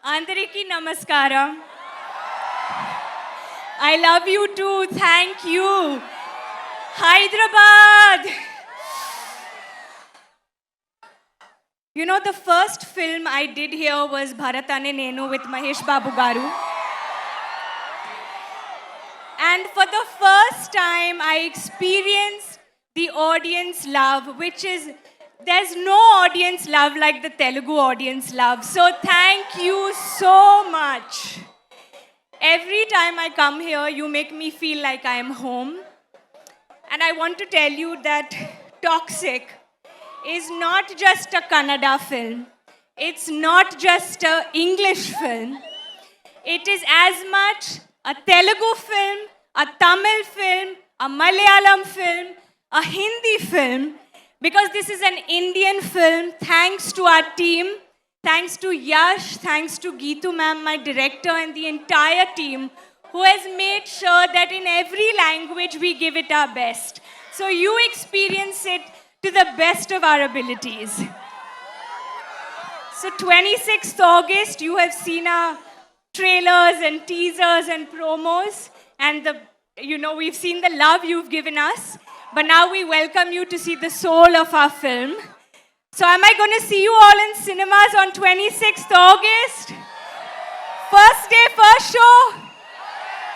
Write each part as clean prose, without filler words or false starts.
Andariki Namaskaram. I love you too. Thank you. Hyderabad. You know, the first film I did here was Bharatane Nenu with Mahesh Babu Garu. And for the first time, I experienced the audience love, which is, there's no audience love like the Telugu audience love. So thank you so much. Every time I come here, you make me feel like I am home. And I want to tell you that Toxic is not just a Kannada film. It's not just an English film. It is as much a Telugu film, a Tamil film, a Malayalam film, a Hindi film, because this is an Indian film. Thanks to our team, thanks to Yash, thanks to Geetu ma'am, my director, and the entire team who has made sure that in every language we give it our best. So you experience it to the best of our abilities. So 26th August, you have seen our trailers and teasers and promos, and we've seen the love you've given us, but now we welcome you to see the soul of our film. So am I going to see you all in cinemas on 26th August? First day, first show?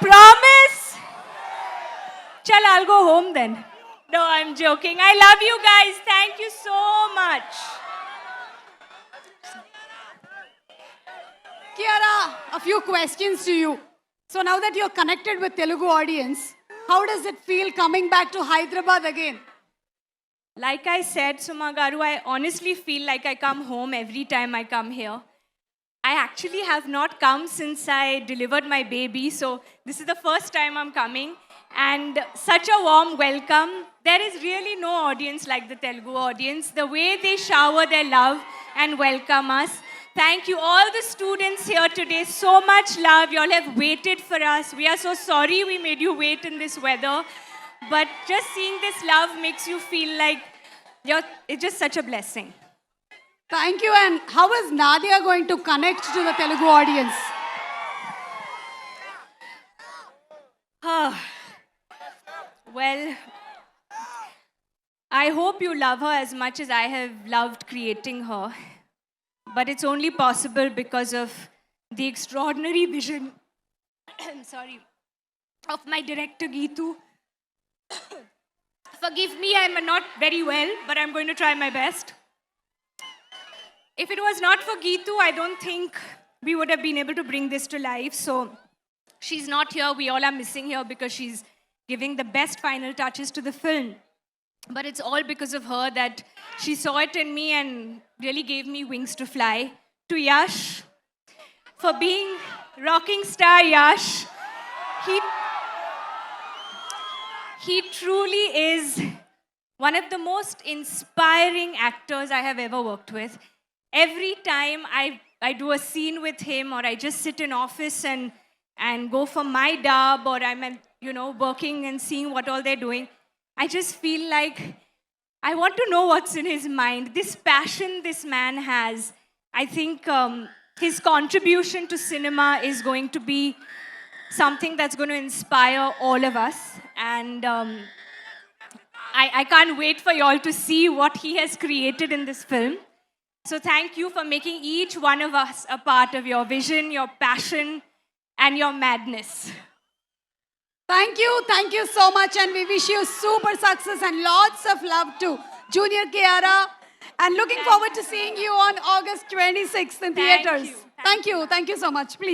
Promise? Chal, I'll go home then. No, I'm joking. I love you guys. Thank you so much. Kiara, a few questions to you. So now that you're connected with Telugu audience, how does it feel coming back to Hyderabad again? Like I said, Suma Garu, I honestly feel like I come home every time I come here. I actually have not come since I delivered my baby, so this is the first time I'm coming. And such a warm welcome. There is really no audience like the Telugu audience. The way they shower their love and welcome us. Thank you, all the students here today. So much love. You all have waited for us. We are so sorry we made you wait in this weather. But just seeing this love makes you feel like it's just such a blessing. Thank you. And how is Nadia going to connect to the Telugu audience? Well, I hope you love her as much as I have loved creating her. But it's only possible because of the extraordinary vision of my director, Geetu. Forgive me, I'm not very well, but I'm going to try my best. If it was not for Geetu, I don't think we would have been able to bring this to life. So she's not here. We all are missing her because she's giving the best final touches to the film. But it's all because of her that she saw it in me and really gave me wings to fly. To Yash, for being rocking star Yash, he truly is one of the most inspiring actors I have ever worked with. Every time I do a scene with him, or I just sit in office and go for my dub, or I'm working and seeing what all they're doing, I just feel like I want to know what's in his mind. This passion this man has, I think his contribution to cinema is going to be something that's going to inspire all of us. And I can't wait for you all to see what he has created in this film. So thank you for making each one of us a part of your vision, your passion, and your madness. Thank you so much, and we wish you super success and lots of love to Junior Kiara, and looking forward to seeing you on August 26th in theaters. Thank you so much. Please.